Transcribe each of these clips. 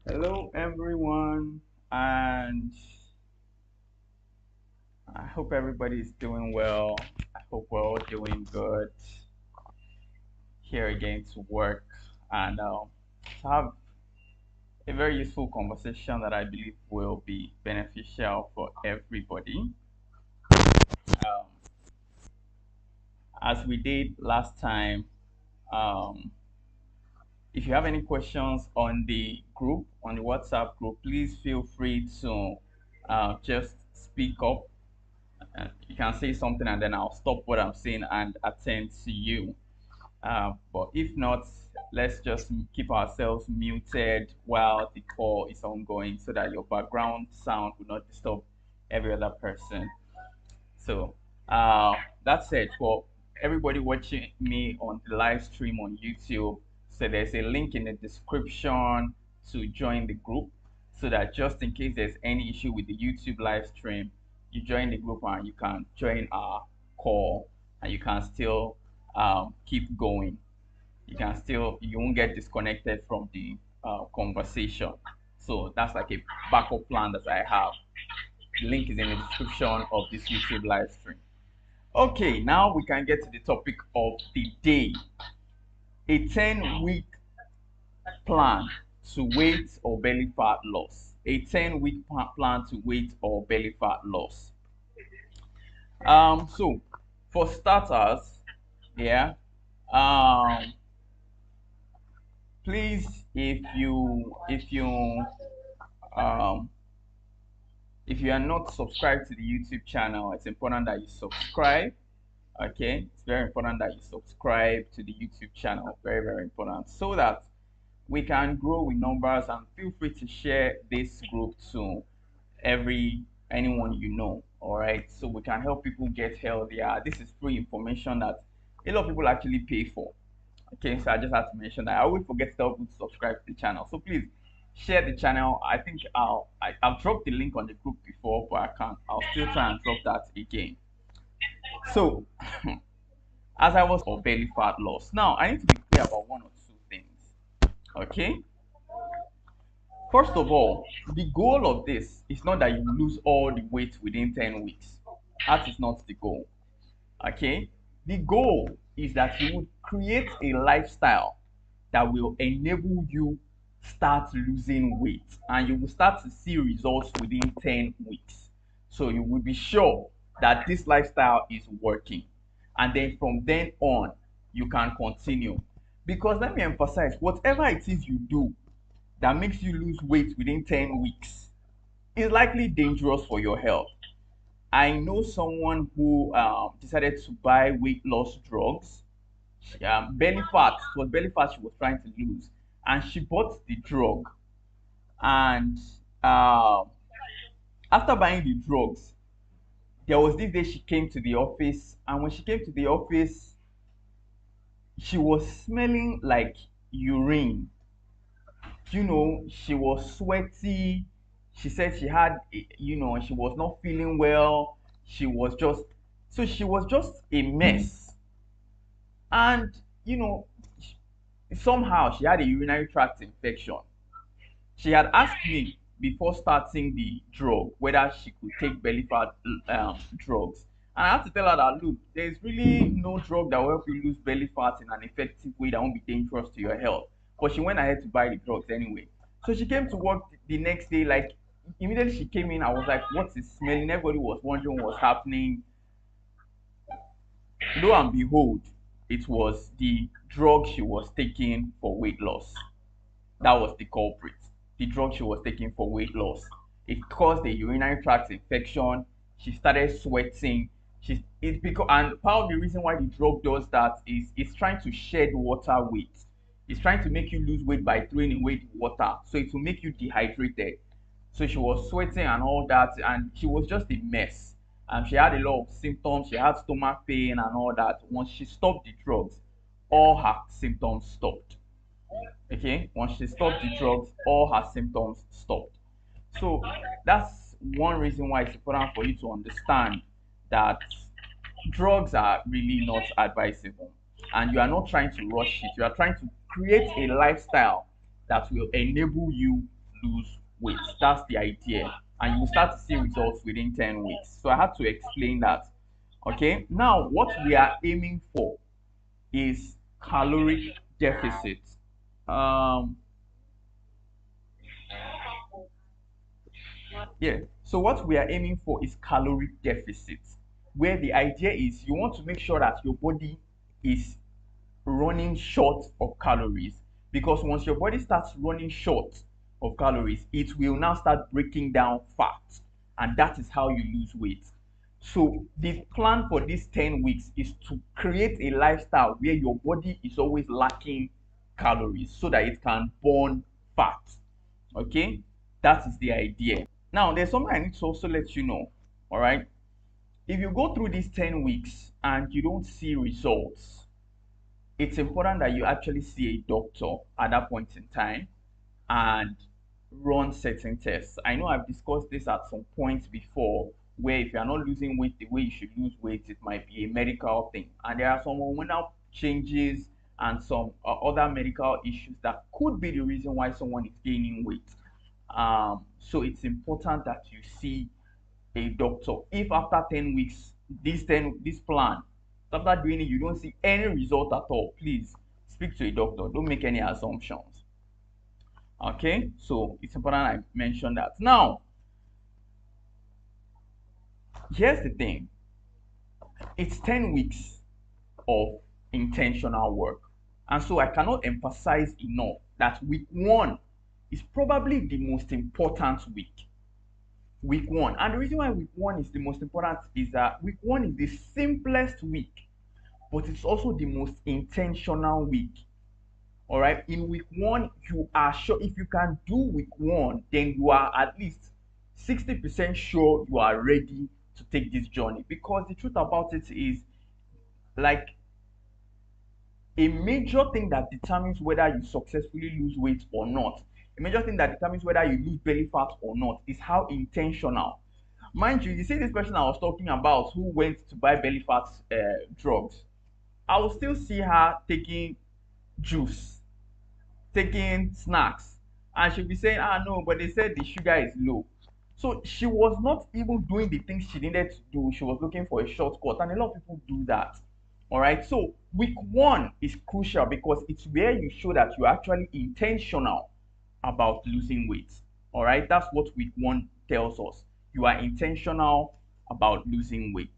Hello, everyone, and I hope everybody is doing well. I hope we're all doing good here again to work and to have a very useful conversation that I believe will be beneficial for everybody. Um, as we did last time, um, if you have any questions on the group, on the WhatsApp group, please feel free to just speak up. You can say something and then I'll stop what I'm saying and attend to you. But if not, let's just keep ourselves muted while the call is ongoing so that your background sound will not disturb every other person. So that's it for everybody watching me on the live stream on YouTube. So there's a link in the description to join the group so that just in case there's any issue with the YouTube live stream, you join the group and you can join our call and you can still keep going. You won't get disconnected from the conversation. So that's like a backup plan that I have. The link is in the description of this YouTube live stream. Okay, now we can get to the topic of the day. A 10-week plan to weight or belly fat loss. A 10-week plan to weight or belly fat loss. So for starters, yeah, um, please, um, if you are not subscribed to the YouTube channel, it's important that you subscribe. Okay, it's very important that you subscribe to the YouTube channel. Very, very important, so that we can grow with numbers. And feel free to share this group to anyone you know. All right, so we can help people get healthier. This is free information that a lot of people actually pay for. Okay, so I just have to mention that. I always forget to tell people to subscribe to the channel. So please share the channel. I think I've dropped the link on the group before, but I'll still try and drop that again. So as I was for belly fat loss. Now I need to be clear about one or two things. Okay. First of all, the goal of this is not that you lose all the weight within 10 weeks. That is not the goal. Okay. The goal is that you would create a lifestyle that will enable you start losing weight and you will start to see results within 10 weeks. So you will be sure that this lifestyle is working. And then from then on, you can continue. Because let me emphasize, whatever it is you do that makes you lose weight within 10 weeks is likely dangerous for your health. I know someone who decided to buy weight loss drugs. Belly fat, it was belly fat she was trying to lose. And she bought the drug. And after buying the drugs, there was this day she came to the office. And when she came to the office, she was smelling like urine. She was sweaty. She said she had, she was not feeling well. She was just a mess. And, you know, somehow she had a urinary tract infection. She had asked me before starting the drug whether she could take belly fat drugs. And I had to tell her that, look, there's really no drug that will help you lose belly fat in an effective way that won't be dangerous to your health. But she went ahead to buy the drugs anyway. So she came to work the next day. Like, immediately she came in, I was like, what is smelling? Everybody was wondering what's happening. Lo and behold, it was the drug she was taking for weight loss. That was the culprit. The drug she was taking for weight loss. It caused a urinary tract infection. She started sweating. It's because, and part of the reason why the drug does that is it's trying to shed water weight. It's trying to make you lose weight by throwing away the water. So it will make you dehydrated. So she was sweating and all that, and she was just a mess. She had a lot of symptoms. She had stomach pain and all that. Once she stopped the drugs, all her symptoms stopped. Okay, once she stopped the drugs, all her symptoms stopped. So that's one reason why it's important for you to understand that drugs are really not advisable, and you are not trying to rush it. You are trying to create a lifestyle that will enable you lose weight. That's the idea. And you will start to see results within 10 weeks. So I had to explain that. Okay, now what we are aiming for is caloric deficit. Um, yeah, so what we are aiming for is caloric deficit, where the idea is you want to make sure that your body is running short of calories, because once your body starts running short of calories, it will now start breaking down fat, and that is how you lose weight. So the plan for these 10 weeks is to create a lifestyle where your body is always lacking calories so that it can burn fat. Okay, that is the idea. Now there's something I need to also let you know. All right, if you go through these 10 weeks and you don't see results, it's important that you actually see a doctor at that point in time and run certain tests. I know I've discussed this at some point before, where if you are not losing weight the way you should lose weight, it might be a medical thing. And there are some hormonal changes and some other medical issues that could be the reason why someone is gaining weight. So it's important that you see a doctor. If after 10 weeks, this plan, after doing it, you don't see any result at all, please speak to a doctor. Don't make any assumptions. Okay, so it's important I mention that. Now, here's the thing. It's 10 weeks of intentional work. And so I cannot emphasize enough that week one is probably the most important week. Week one. And the reason why week one is the most important is that week one is the simplest week, but it's also the most intentional week. All right, in week one, you are sure if you can do week one, then you are at least 60% sure you are ready to take this journey. Because the truth about it is, like, a major thing that determines whether you successfully lose weight or not, a major thing that determines whether you lose belly fat or not, is how intentional. Mind you see this person I was talking about who went to buy belly fat drugs, I will still see her taking juice, taking snacks, and she'll be saying, ah, no, but they said the sugar is low. So she was not even doing the things she needed to do. She was looking for a shortcut, and a lot of people do that. All right, so week one is crucial because it's where you show that you're actually intentional about losing weight. All right, that's what week one tells us. You are intentional about losing weight.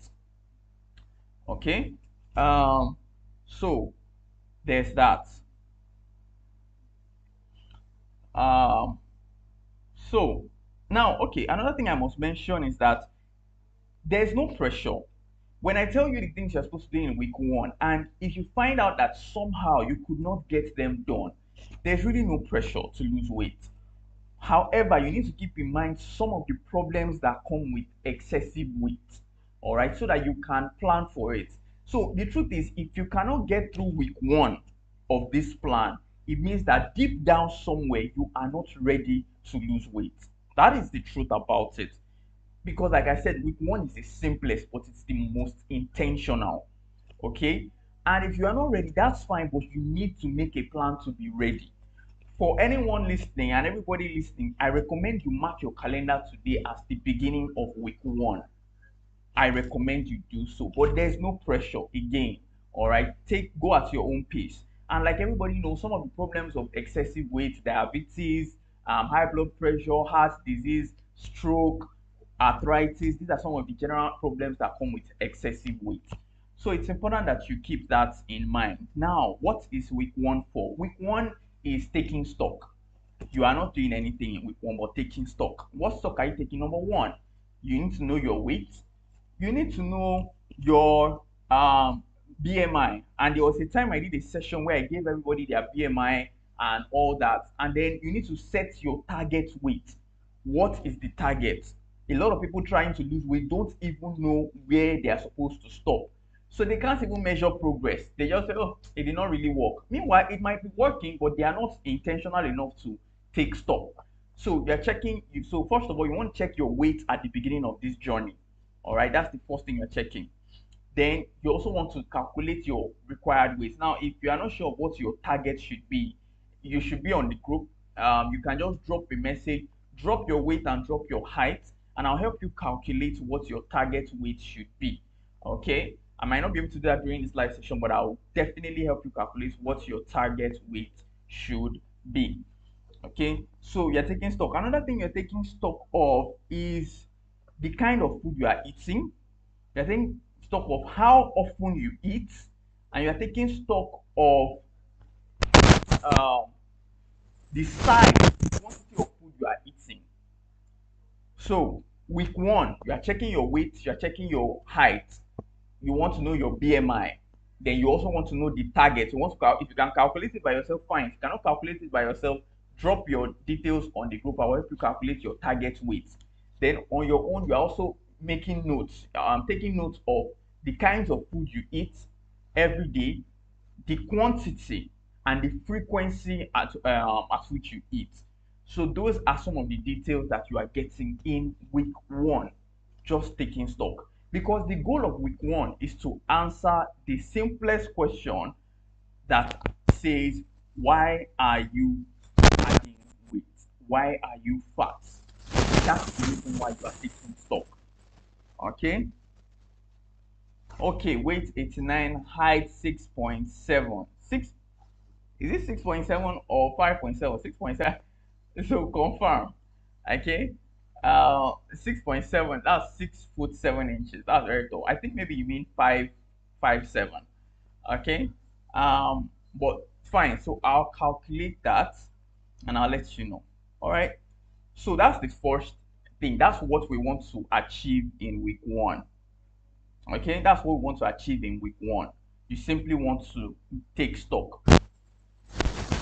Okay, so there's that. Um, so now, okay, another thing I must mention is that there's no pressure. When I tell you the things you're supposed to do in week one, and if you find out that somehow you could not get them done, there's really no pressure to lose weight. However, you need to keep in mind some of the problems that come with excessive weight, all right, so that you can plan for it. So the truth is, if you cannot get through week one of this plan, it means that deep down somewhere you are not ready to lose weight. That is the truth about it. Because like I said, week one is the simplest, but it's the most intentional. Okay, and if you are not ready, that's fine, but you need to make a plan to be ready. For anyone listening and everybody listening, I recommend you mark your calendar today as the beginning of week one. I recommend you do so, but there's no pressure again. All right, go at your own pace. And like everybody knows, some of the problems of excessive weight, diabetes, high blood pressure, heart disease, stroke, arthritis, these are some of the general problems that come with excessive weight. So it's important that you keep that in mind. Now, what is week one for? Week one is taking stock. You are not doing anything in week one, but taking stock. What stock are you taking? Number one, you need to know your weight. You need to know your BMI. And there was a time I did a session where I gave everybody their BMI and all that. And then you need to set your target weight. What is the target? A lot of people trying to lose weight don't even know where they are supposed to stop. So they can't even measure progress. They just say, oh, it did not really work. Meanwhile, it might be working, but they are not intentional enough to take stock. So you're checking. So first of all, you want to check your weight at the beginning of this journey. All right, that's the first thing you're checking. Then you also want to calculate your required weight. Now, if you are not sure of what your target should be, you should be on the group. you can just drop a message, drop your weight and drop your height, and I'll help you calculate what your target weight should be. Okay, I might not be able to do that during this live session, but I'll definitely help you calculate what your target weight should be. Okay, so you're taking stock. Another thing you're taking stock of is the kind of food you are eating. You're taking stock of how often you eat, and you're taking stock of um, the size, the quantity of food you are eating. So week one, you are checking your weight, you are checking your height, you want to know your BMI. Then you also want to know the target. You want to if you can calculate it by yourself, fine. If you cannot calculate it by yourself, drop your details on the group. I will help you calculate your target weight. Then on your own, you're also making notes. Taking notes of the kinds of food you eat every day, the quantity and the frequency at which you eat. So those are some of the details that you are getting in week one, just taking stock. Because the goal of week one is to answer the simplest question that says, why are you adding weight? Why are you fat? That's the reason why you are taking stock. Okay? Okay, weight 89, height 6.7. Is it 6.7 or 5.7? 6.7. So confirm. Okay. 6.7. That's 6'7". That's very tall. I think maybe you mean 5'7". Okay. But fine. So I'll calculate that and I'll let you know. All right. So that's the first thing. That's what we want to achieve in week one. Okay. That's what we want to achieve in week one. You simply want to take stock.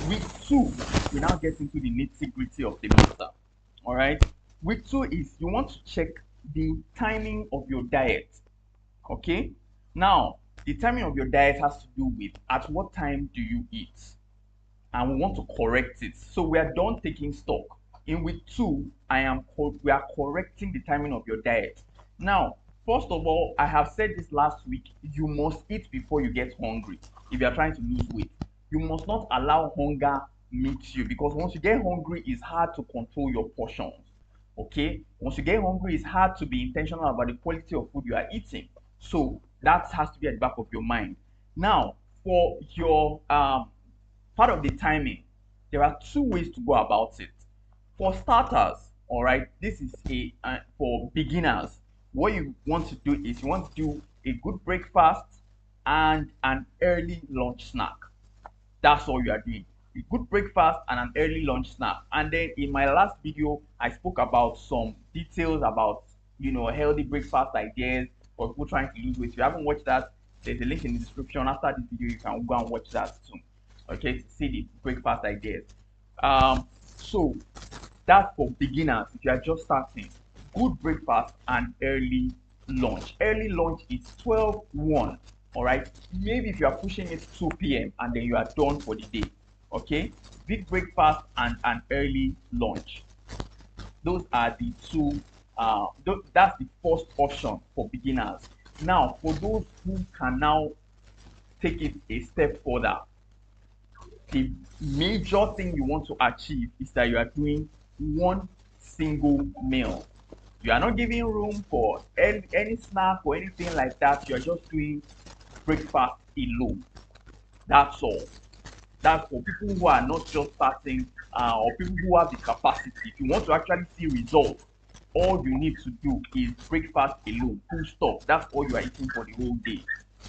Week two, we now get into the nitty-gritty of the matter. All right. Week two is you want to check the timing of your diet. Okay. Now, the timing of your diet has to do with at what time do you eat, and we want to correct it. So we are done taking stock. In week two, we are correcting the timing of your diet. Now, first of all, I have said this last week, you must eat before you get hungry if you are trying to lose weight. You must not allow hunger meet you, because once you get hungry, it's hard to control your portions. Okay, once you get hungry, it's hard to be intentional about the quality of food you are eating. So that has to be at the back of your mind. Now, for your part of the timing, there are two ways to go about it. For starters, all right, this is for beginners. What you want to do is you want to do a good breakfast and an early lunch snack. That's all you are doing. A good breakfast and an early lunch snack. And then in my last video, I spoke about some details about, healthy breakfast ideas for people trying to lose weight. If you haven't watched that, there's a link in the description. After this video, you can go and watch that too. Okay, to see the breakfast ideas. So that's for beginners. If you are just starting, good breakfast and early lunch. Early lunch is 12:1. All right, maybe if you are pushing it 2 p.m. and then you are done for the day. Okay, big breakfast and an early lunch. Those are the two. That's the first option for beginners. Now, for those who can now take it a step further, the major thing you want to achieve is that you are doing one single meal. You are not giving room for any snack or anything like that. You are just doing breakfast alone. That's all. That's for people who are not just starting or people who have the capacity. If you want to actually see results, all you need to do is breakfast alone, full stop. That's all you are eating for the whole day.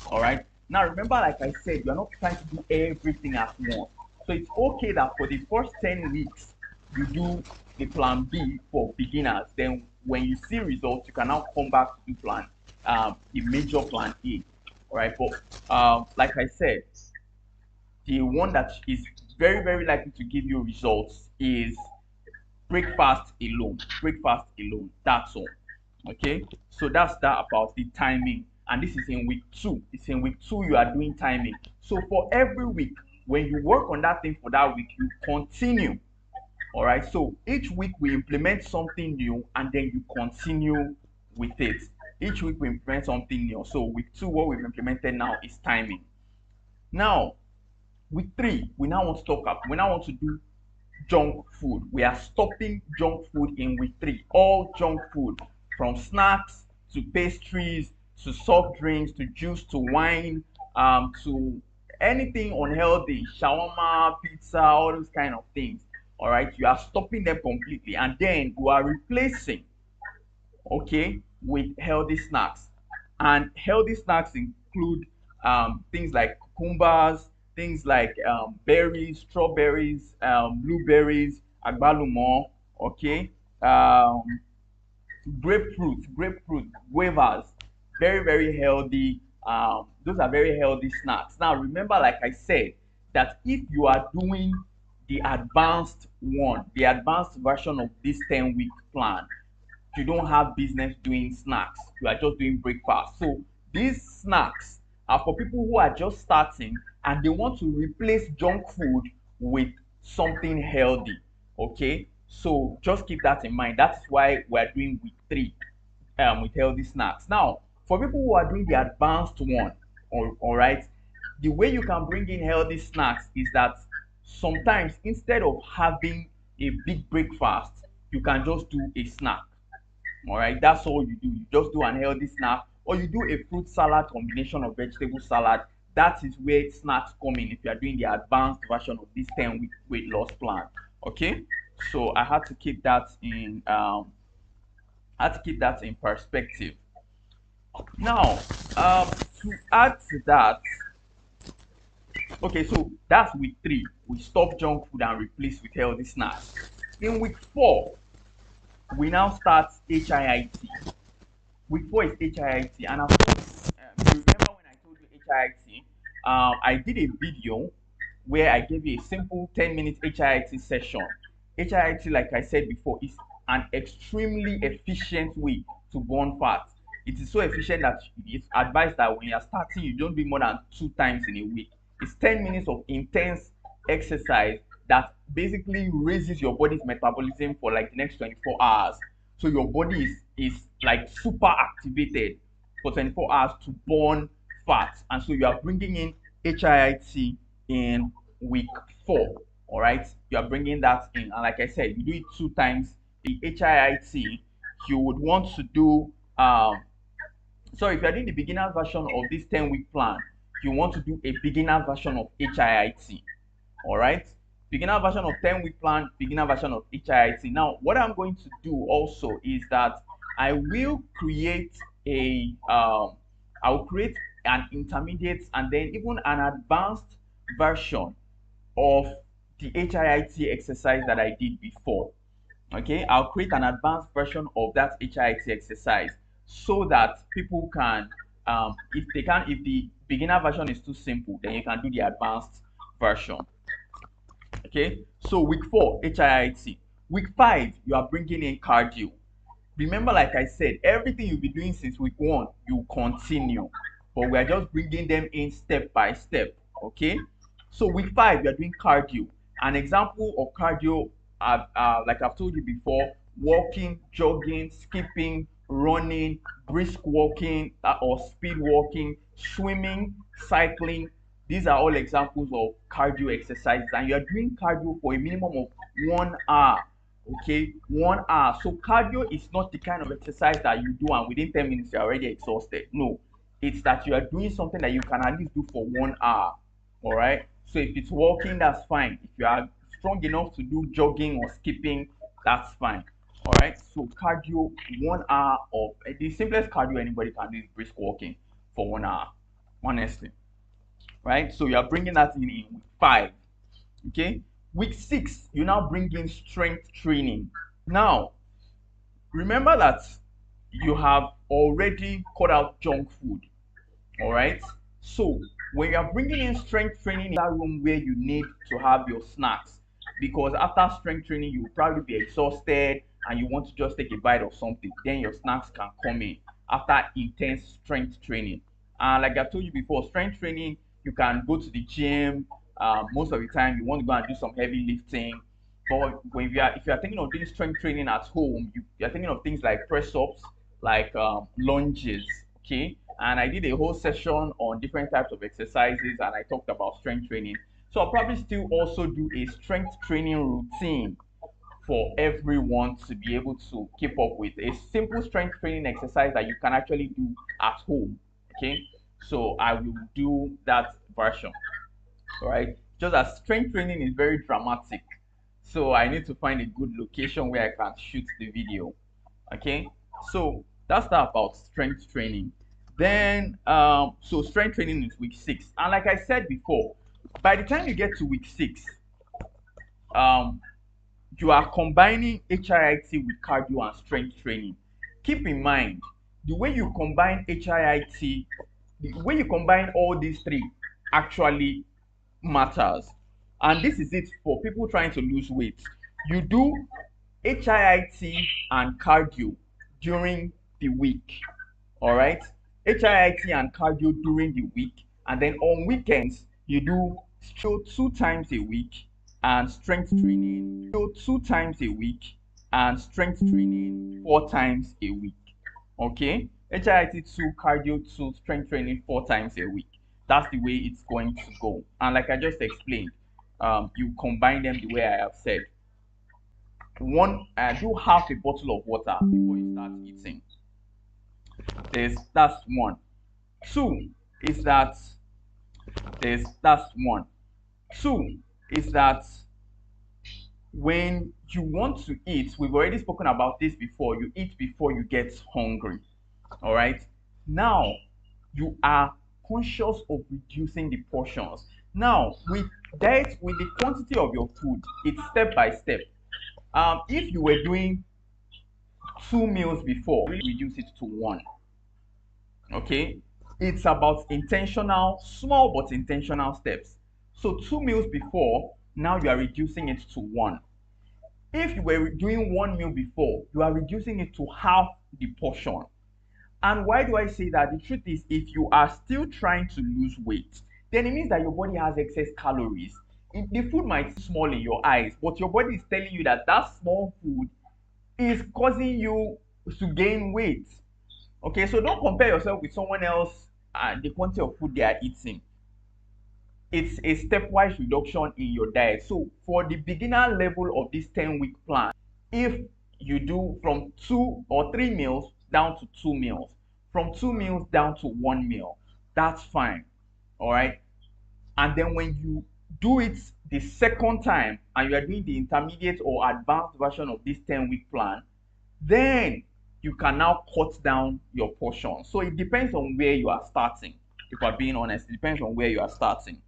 All right. Now remember, like I said, you are not trying to do everything at once. So it's okay that for the first 10 weeks you do the plan B for beginners. Then when you see results, you can now come back to do the major plan A. All right. But like I said, the one that is very, very likely to give you results is breakfast alone. Breakfast alone. That's all. Okay. So that's that about the timing. And this is in week two. It's in week two you are doing timing. So for every week, when you work on that thing for that week, you continue. All right. So each week we implement something new and then you continue with it. Each week we implement something new. So week two, what we've implemented now is timing. Now, week three, we now want to do junk food. We are stopping junk food in week 3. All junk food, from snacks to pastries to soft drinks to juice to wine, to anything unhealthy, shawarma, pizza, all those kind of things. All right, you are stopping them completely, and then you are replacing, okay, with healthy snacks. And healthy snacks include things like cucumbers, things like berries, strawberries, blueberries, agbalumo, okay, um, grapefruit, guavas, very healthy. Those are very healthy snacks. Now remember, like I said, that if you are doing the advanced one, the advanced version of this 10-week plan, you don't have business doing snacks. You are just doing breakfast. So these snacks are for people who are just starting and they want to replace junk food with something healthy. Okay, so just keep that in mind. That's why we're doing week 3 with healthy snacks. Now, for people who are doing the advanced one, all right, the way you can bring in healthy snacks is that sometimes instead of having a big breakfast, you can just do a snack. All right, that's all you do. You just do an healthy snack, or you do a fruit salad combination of vegetable salad. That is where snacks come in if you are doing the advanced version of this 10-week weight loss plan. Okay, so I had to keep that in perspective. Now, to add to that, okay, so that's week 3. We stop junk food and replace with healthy snacks. In week 4, we now start HIIT. Week 4 is HIIT, and of course, you remember when I told you HIIT, I did a video where I gave you a simple 10-minute HIIT session. HIIT, like I said before, is an extremely efficient way to burn fat. It is so efficient that it's advised that when you're starting, you don't do more than 2 times in a week. It's 10 minutes of intense exercise that basically raises your body's metabolism for like the next 24 hours. So your body is like super activated for 24 hours to burn fat. And so you are bringing in HIIT in week 4. All right, you are bringing that in. And like I said, you do it 2 times. The HIIT, you would want to do, sorry, if you're doing the beginner version of this 10-week plan, you want to do a beginner version of HIIT. All right, beginner version of 10-week plan, beginner version of HIIT. Now, what I'm going to do also is that I will create an intermediate and then even an advanced version of the HIIT exercise that I did before. Okay, I'll create an advanced version of that HIIT exercise so that people can, if the beginner version is too simple, then you can do the advanced version. Okay, so week 4, HIIT. Week 5, you are bringing in cardio. Remember, like I said, everything you'll be doing since week 1, you continue, but we are just bringing them in step by step. Okay, so week 5, you are doing cardio. An example of cardio, like I've told you before, walking, jogging, skipping, running, brisk walking, or speed walking, swimming, cycling. These are all examples of cardio exercises, and you are doing cardio for a minimum of 1 hour. Okay, 1 hour. So cardio is not the kind of exercise that you do and within 10 minutes you're already exhausted. No, it's that you are doing something that you can at least do for 1 hour. All right, so if it's walking, that's fine. If you are strong enough to do jogging or skipping, that's fine. All right, so cardio, 1 hour of the simplest cardio anybody can do is brisk walking for 1 hour, honestly. Right, so you are bringing that in week 5. Okay, week 6, you now bring in strength training. Now remember that you have already cut out junk food. All right, so when you are bringing in strength training, in that room where you need to have your snacks, because after strength training you will probably be exhausted and you want to just take a bite of something, then your snacks can come in after intense strength training. And like I told you before, strength training, you can go to the gym. Most of the time you want to go and do some heavy lifting, but if you are thinking of doing strength training at home, you're thinking of things like press ups, like lunges. Okay, and I did a whole session on different types of exercises and I talked about strength training. So I'll probably still also do a strength training routine for everyone to be able to keep up with. A simple strength training exercise that you can actually do at home. Okay, so I will do that version. All right, just that strength training is very dramatic, so I need to find a good location where I can shoot the video. Okay, so that's that about strength training. Then so strength training is week 6, and like I said before, by the time you get to week 6, um you are combining HIIT with cardio and strength training. Keep in mind, the way you combine HIIT, the way you combine all these three actually matters. And this is it for people trying to lose weight. You do HIIT and cardio during the week. All right? HIIT and cardio during the week. And then on weekends, you do show 2 times a week and strength training. Show 2 times a week and strength training 4 times a week. Okay? HIIT 2, cardio 2, strength training 4 times a week. That's the way it's going to go. And like I just explained, you combine them the way I have said. One, do half a bottle of water before you start eating. That's one. Two is that that's one. Two is that when you want to eat, we've already spoken about this before. You eat before you get hungry. All right. Now you are conscious of reducing the portions. Now with diet, with the quantity of your food, it's step by step. If you were doing 2 meals before, reduce it to 1. Okay, it's about intentional, small but intentional steps. So 2 meals before, now you are reducing it to 1. If you were doing 1 meal before, you are reducing it to half the portion. And why do I say that? The truth is, if you are still trying to lose weight, then it means that your body has excess calories. The food might seem small in your eyes, but your body is telling you that that small food is causing you to gain weight. Okay, so don't compare yourself with someone else and the quantity of food they are eating. It's a stepwise reduction in your diet. So for the beginner level of this 10-week plan, if you do from 2 or 3 meals down to 2 meals, from 2 meals down to 1 meal, that's fine. All right. And then when you do it the second time and you are doing the intermediate or advanced version of this 10-week plan, then you can now cut down your portion. So it depends on where you are starting. If I'm being honest, it depends on where you are starting.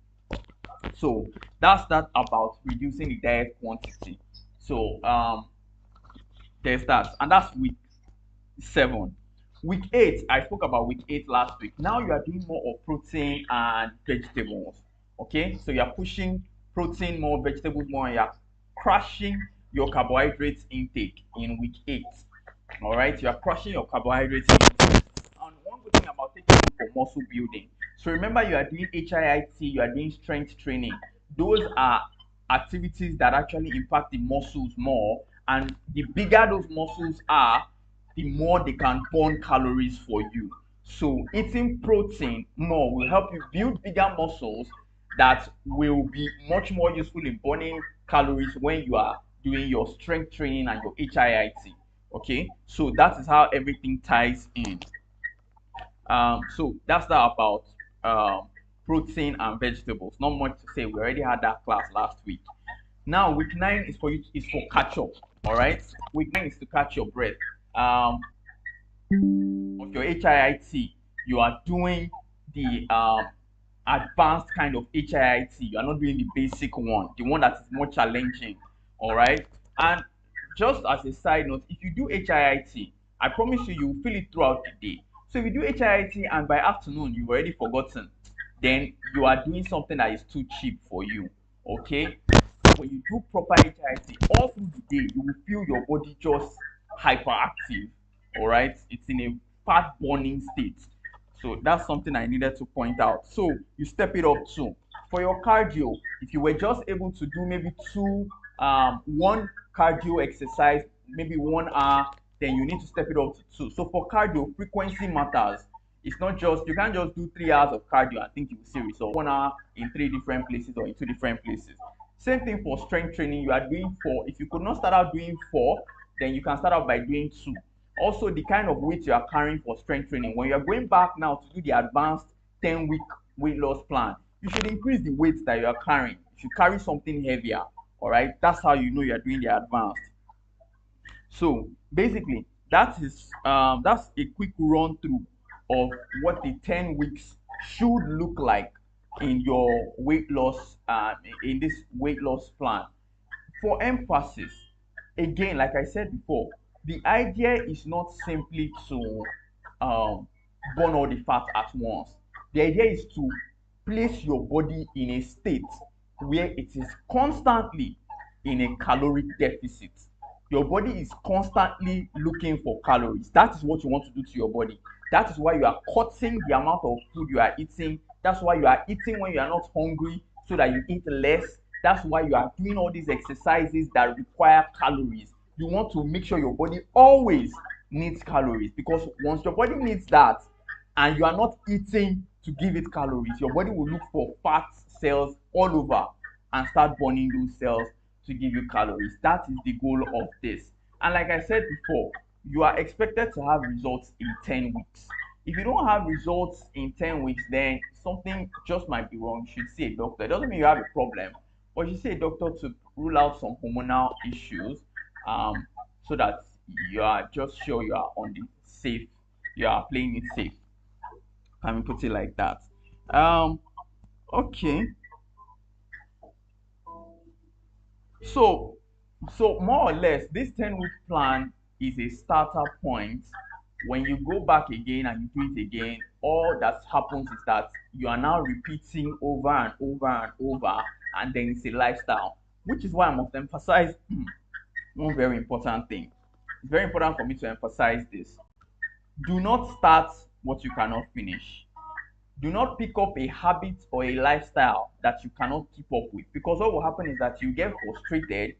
So that's that about reducing the diet quantity. So there's that, and that's week 7. Week 8, I spoke about week 8 last week. Now you are doing more of protein and vegetables. Okay, so you are pushing protein more, vegetables more, and you are crashing your carbohydrates intake in week 8. All right, you are crushing your carbohydrates intake. And one good thing about taking it for muscle building. So remember, you are doing HIIT, you are doing strength training. Those are activities that actually impact the muscles more, and the bigger those muscles are, the more they can burn calories for you. So eating protein more will help you build bigger muscles that will be much more useful in burning calories when you are doing your strength training and your HIIT. Okay, so that is how everything ties in. So that's that about protein and vegetables. Not much to say. We already had that class last week. Now week 9 is for catch up. All right, week 9 is to catch your breath. Of your HIIT, you are doing the advanced kind of HIIT. You are not doing the basic one, the one that is more challenging. All right, and just as a side note, if you do HIIT, I promise you, you will feel it throughout the day. So if you do HIIT and by afternoon you've already forgotten, then you are doing something that is too cheap for you. Okay, when you do proper HIIT all through the day, you will feel your body just hyperactive. All right, it's in a fat burning state. So that's something I needed to point out. So you step it up too. For your cardio, if you were just able to do maybe one cardio exercise, maybe 1 hour, then you need to step it up to 2. So for cardio, frequency matters. It's not just, you can't just do 3 hours of cardio and think you will see results. 1 hour in 3 different places or in 2 different places. Same thing for strength training. You are doing 4. If you could not start out doing 4, then you can start out by doing 2. Also, the kind of weight you are carrying for strength training. When you are going back now to do the advanced 10-week weight loss plan, you should increase the weight that you are carrying. You should carry something heavier. All right, that's how you know you are doing the advanced. So basically, that's a quick run through of what the 10 weeks should look like in your weight loss, in this weight loss plan. For emphasis, again, like I said before, the idea is not simply to burn all the fat at once. The idea is to place your body in a state where it is constantly in a caloric deficit. Your body is constantly looking for calories. That is what you want to do to your body. That is why you are cutting the amount of food you are eating. That's why you are eating when you are not hungry, so that you eat less. That's why you are doing all these exercises that require calories. You want to make sure your body always needs calories, because once your body needs that and you are not eating to give it calories, your body will look for fat cells all over and start burning those cells to give you calories. That is the goal of this. And like I said before, you are expected to have results in 10 weeks. If you don't have results in 10 weeks, then something just might be wrong. You should see a doctor. It doesn't mean you have a problem, but you should see a doctor to rule out some hormonal issues, so that you are just sure you are on the safe, you are playing it safe. Can we put it like that? Okay. So, more or less, this 10-week plan is a starter point. When you go back again and you do it again, all that happens is that you are now repeating over and over and over, and then it's a lifestyle, which is why I must emphasize one very important thing. It's very important for me to emphasize this. Do not start what you cannot finish. Do not pick up a habit or a lifestyle that you cannot keep up with, because what will happen is that you get frustrated,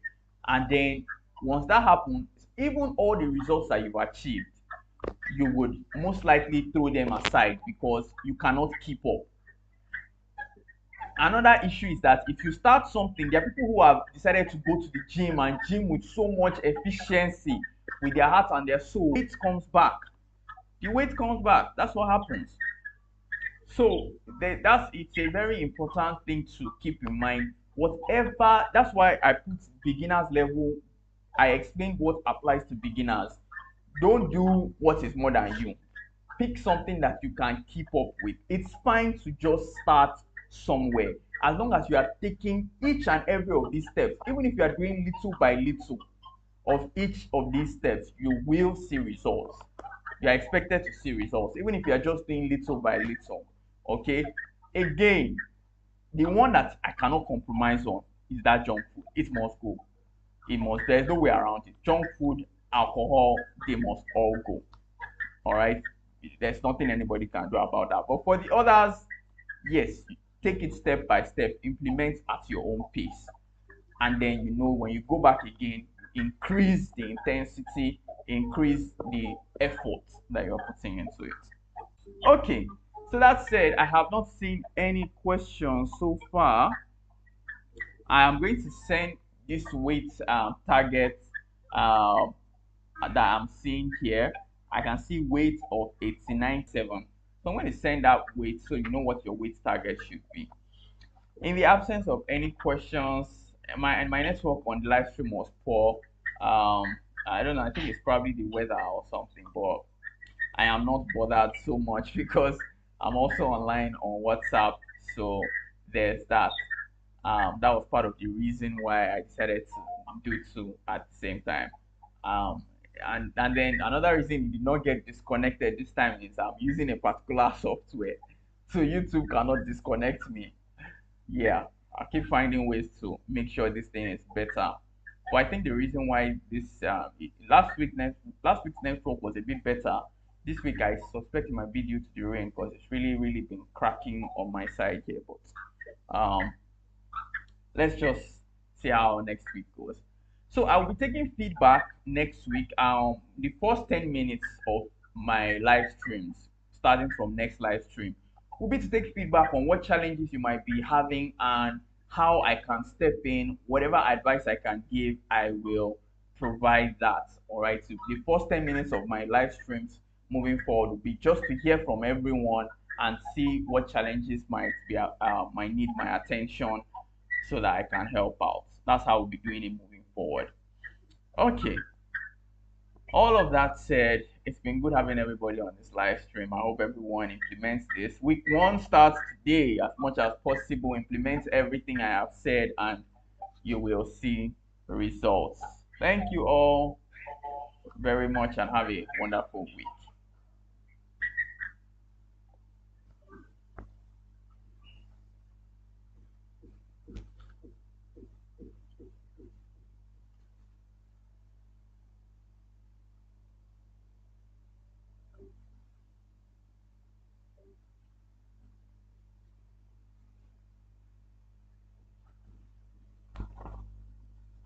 and then once that happens, even all the results that you've achieved, you would most likely throw them aside because you cannot keep up. Another issue is that if you start something, there are people who have decided to go to the gym and gym with so much efficiency with their heart and their soul. Weight comes back. The weight comes back. That's what happens. So it's a very important thing to keep in mind. Whatever, that's why I put beginners level. I explained what applies to beginners. Don't do what is more than you. Pick something that you can keep up with. It's fine to just start somewhere, as long as you are taking each and every of these steps. Even if you are doing little by little of each of these steps, you will see results. You are expected to see results, even if you are just doing little by little. Okay, again, the one that I cannot compromise on is that junk food. It must go. It must. There's no way around it. Junk food, alcohol, they must all go. All right, there's nothing anybody can do about that. But for the others, yes, take it step by step, implement at your own pace, and then when you go back again, increase the intensity, increase the effort that you're putting into it. Okay, so that said, I have not seen any questions so far. I am going to send this weight target that I'm seeing here. I can see weight of 89.7. So I'm going to send that weight so you know what your weight target should be. In the absence of any questions, my network on the live stream was poor. I don't know, I think it's probably the weather or something, but I am not bothered so much because I'm also online on WhatsApp. So there's that. That was part of the reason why I decided to do two at the same time. And then another reason it did not get disconnected this time is I'm using a particular software, so YouTube cannot disconnect me. Yeah, I keep finding ways to make sure this thing is better. But I think the reason why this last week's network was a bit better. This week I suspect it might be due to the rain, because it's really been cracking on my side here. But let's just see how next week goes. So I'll be taking feedback next week. The first 10 minutes of my live streams, starting from next live stream will be to take feedback on what challenges you might be having and how I can step in. Whatever advice I can give, I will provide that. All right. So the first 10 minutes of my live streams moving forward will be just to hear from everyone and see what challenges might need my attention so that I can help out. That's how we'll be doing it moving forward. Okay. All of that said, it's been good having everybody on this live stream. I hope everyone implements this. Week 1 starts today. As much as possible, implement everything I have said and you will see results. Thank you all very much and have a wonderful week.